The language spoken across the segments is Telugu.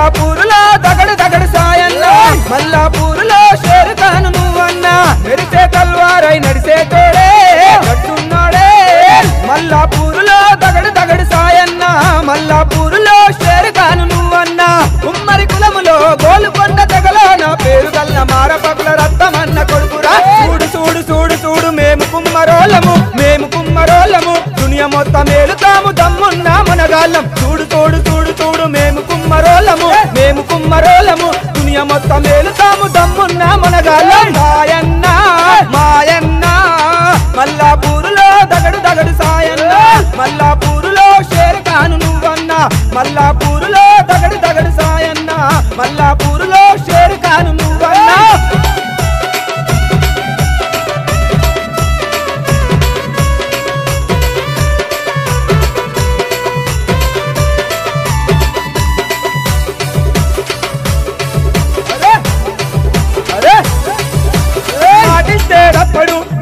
మల్లాపూరులో దగడు దగడు సాయన్న మల్లాపూరులో షేరుఖాను నువ్వన్నా మెరిసే తల్వారై నడిసే తోడే కట్టున్నాడే మల్లాపూరులో దగడు దగడు సాయన్న మల్లాపూరులో షేరుఖాను నువ్వన్నా ఉమ్మరి కులములో గోలుకొండ తెగలో నా పేరు గల్ల మారపకుల రక్తమన్న కొడుకురా చూడు చూడు చూడు చూడు మేము కుమ్మరోళ్ళము దునియా మొత్తం ఏలుతాము దమ్మున్న మనగాళ్ళం చూడు చూడు చూడు చూడు మేము కుమ్మరోళ్ళము దునియా మొత్తం ఏలుతాము దమ్మున్న మనగాళ్ళం మాయన్న మాయన్న మల్లాపూరులో దగడు దగడు సాయన్న మల్లాపూరులో షేరుఖాను నువ్వన్నా మల్లాపూరులో దగడు దగడు సాయన్న మల్లాపూరులో షేరుఖాను నువ్వన్నా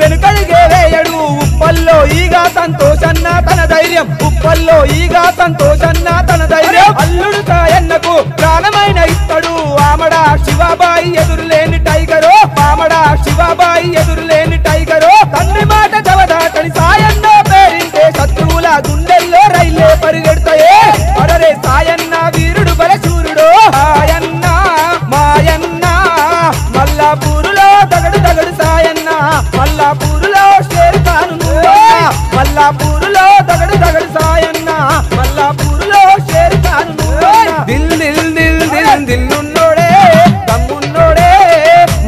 వెనుకడిగే వేయడు ఉప్పల్లో ఈగా సంతోషన్న తన ధైర్యం ఉప్పల్లో ఈగా సంతోషన్న తన ధైర్యం అల్లుడు సాయన్నకు ప్రాణమైన ఇత్తడు ఆమడా శివాబాయి ఎదురులేని టైగరు ఆమడా శివాబాయి ఎదురులేని టైగరు తండ్రి మాట జవదాటని సాయన్న పేరింటే శత్రువుల గుండెల్లో రైలే పరిగెడతాయే అడరే సాయన్న వీరుడు బలశూరుడు సాయన్న మాయన్న మల్లాపూరులో దగడు దగడు సాయన్న మల్లాపూరులో షేరుఖాను నువ్వన్నా మల్లాపూరులో దగడు దగడు సాయన్న మల్లాపూరులో షేరుఖాను నువ్వన్నా దిల్ దిల్ దిల్ దిల్ దిల్లున్నోడే దమ్మున్నోడే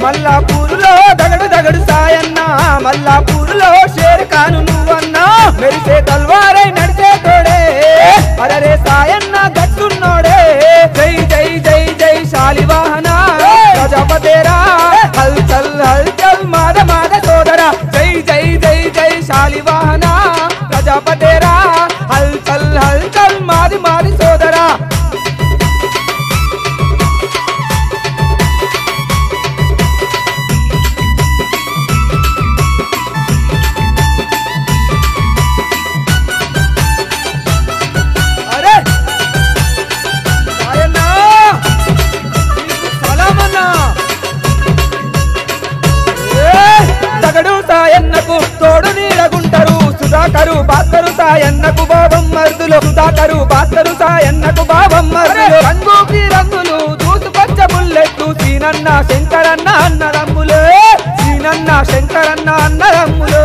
మల్లాపూరులో దగడు దగడు సాయన్న మల్లాపూరులో షేరుఖాను నువ్వన్నా మెరిసే తల్వారై నడిసే తోడే అరరే సాయన్న గట్టున్నోడే జై జై జై జై శాలివాహన ప్రజాపతేరా హల్ చల్ మాద మాద సోదరా జై జై జై జై శాలివాహన ప్రజాపతేరా హల్ చల్ మాది మాది సోదరా సాయన్నకు తోడు నీడగుంటారు సుధాకరు భాస్కరు సాయన్నకు బాబమ్మర్దులు సుధాకరు భాస్కరు సాయన్నకు బాబమ్మర్దులు రంగుకి రంగులు దూసుకొచ్చ బుల్లెట్టు సీనన్న శంకరన్న అన్నదమ్ములు సీనన్న శంకరన్న అన్నదమ్ములు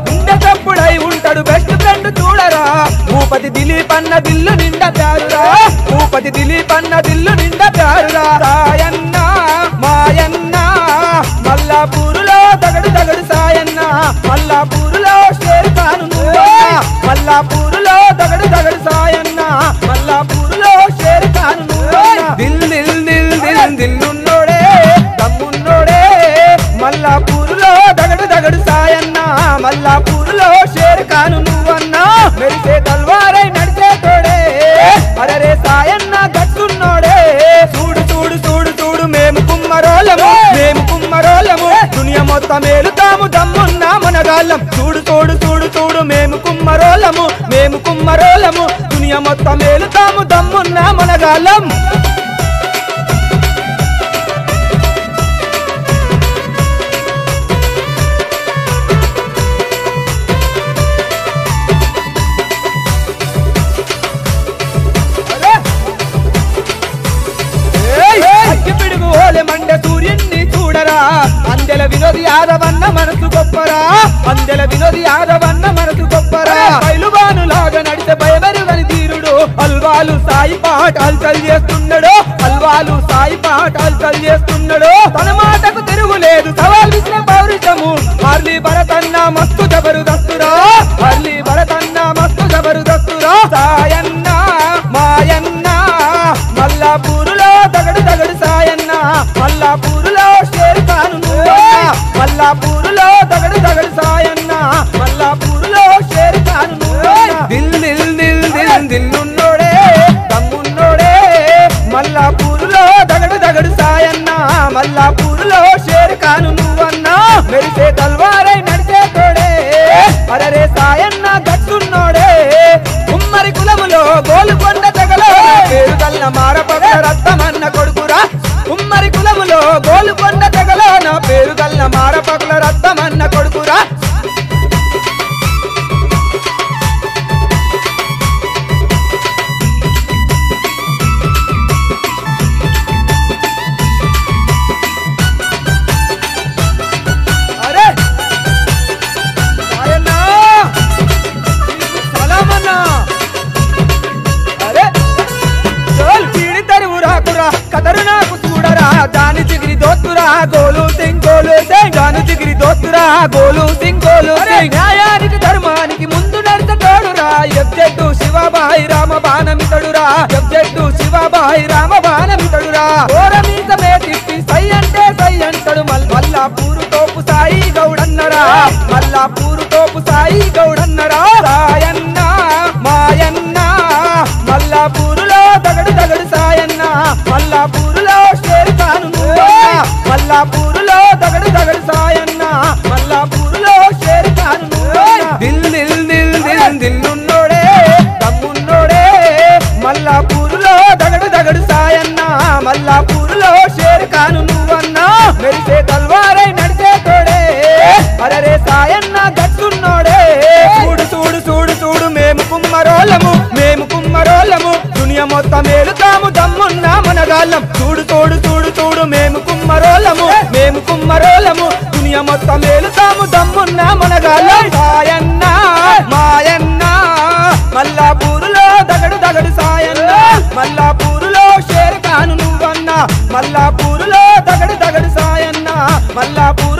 గుండె తప్పుడై ఉంటాడు బెస్ట్ ఫ్రెండ్ చూడరా భూపతి దిలీప్ అన్న దిల్లు నిండా ప్యారురా భూపతి దిలీప్ అన్న దిల్లు నిండా ప్యారురా సాయన్న మాయన్న మల్లాపూరులో దగడు దగడు సాయన్న మల్లాపూరులో షేరుఖాను నువ్వన్నా మల్లాపూరులో దగడు దగడు సాయన్న మల్లాపూరులో షేరుఖాను నువ్వన్నా దిల్ దిల్ దిల్ దిల్ దిల్లున్నోడే దమ్మున్నోడే మల్లాపూరులో దగడు దగడు సాయన్న మల్లాపూరులో షేరుఖాను నువ్వన్నా మెరిసే తల్వారై నడిసే తోడే అరరే సాయన్న గట్టున్నోడే చూడు చూడు చూడు చూడు మేము కుమ్మరోళ్ళము దునియా మొత్తం ఏలుతాము దమ్మున్న మనగాళ్ళం చూడు చూడు చూడు చూడు మేము కుమ్మరోళ్ళము దునియా మొత్తం ఏలుతాము దమ్మున్న మనగాళ్ళం పిడుగు ఓలే మండే సూర్యున్ని చూడరా అందెల వినోది యాదవన్న మనసు గొప్పరా అందెల వినోది యాదవన్న మనసు గొప్పరా బయలుబానులాగా నడిచే భయమెరుగని తీరుడు అల్వాలు సాయి పాఠాలు చేస్తున్నాడు అల్వాలు సాయి పాఠాలు చేస్తున్నాడు తన మాటకు తిరుగులేదు సవాల్ విసిన పౌరుషము హర్లీ భరతన్న మస్తు జబరుదస్తురా హర్లీ భరతన్న మస్తు జబరుదస్తురా సాయన్న మాయన్న మల్లాపూరులో దగడు దగడు సాయన్న మల్లాపూరులో షేరుఖాను నువ్వన్నా మల్లాపూరులో దగడు దగడు సాయన్న మల్లాపూరులో షేరుఖాను నువ్వన్నా దిల్ దిల్ దిల్ దిల్ దిల్లున్నోడే దమ్మున్నోడే మల్లాపూరులో దగడు దగడు సాయన్న మల్లాపూరులో షేరుఖాను నువ్వన్నా మెరిసే తల్వారై నడిసే తోడే అరరే సాయన్న గట్టున్నోడే ఉమ్మరి కులములో గోలుకొండ తెగలో పేరు గల్ల మారపగ రక్తమన్న కొడుకురా ఉమ్మరి కులములో గోలుకొండ తెగలో నా పేరు గల్ల మారపకుల రత్తమన్న కొడుకురా కదరు నాకు చూడరా జాని జిగిరి దోస్తురా గోలు సింగ్ జాని జిగిరి దోస్తురా గోలు సింగ్ న్యాయానికి ధర్మానికి ముందు నడిచటోడురా ఎబ్జెట్టు శివబాయి రామ బాణమితడురా ఎబ్జెట్టు శివబాయి రామ బాణమితడురా ఓరమీసమే తిప్పి సై అంటే సై అంటడు మల్లాపూరు తోపు సాయి గౌడన్నరా మల్లాపూరు తోపు సాయి గౌడన్నరా సాయన్న మాయన్న మల్లాపూరులో దగడు దగడు సాయన్న మల్లాపూరులో షేర్ ఖాన్ నువ్వన్నా మల్లాపూరులో దగడు దగడు సాయన్న మల్లాపూరులో షేర్ ఖాన్ నువ్వన్నా దిల్ దిల్ దిల్ దిల్ దిల్లున్నోడే తమ్మున్నోడే మల్లాపూరులో దగడు దగడు సాయన్న మల్లాపూరులో షేర్ ఖాన్ నువ్వన్నా మెరిసే తల్వారై నడిసే తోడే అరరే సాయన్న గట్టున్నోడే చూడు చూడు చూడు చూడు మేము కుమ్మరోళ్ళము దునియా మొత్తం మేలుతాము దమ్మున్న మనగాళ్ళం చూడు చూడు చూడు చూడు మేము కుమ్మరోళ్ళము దునియా మొత్తం మేలుతాము దమ్మున్న మనగాళ్ళం సాయన్న మాయన్న మల్లాపూరులో దగడు దగడు సాయన్న మల్లాపూరులో షేర్ ఖాన్ నువ్వన్నా మల్లాపూరులో దగడు దగడు సాయన్న మల్లాపూరు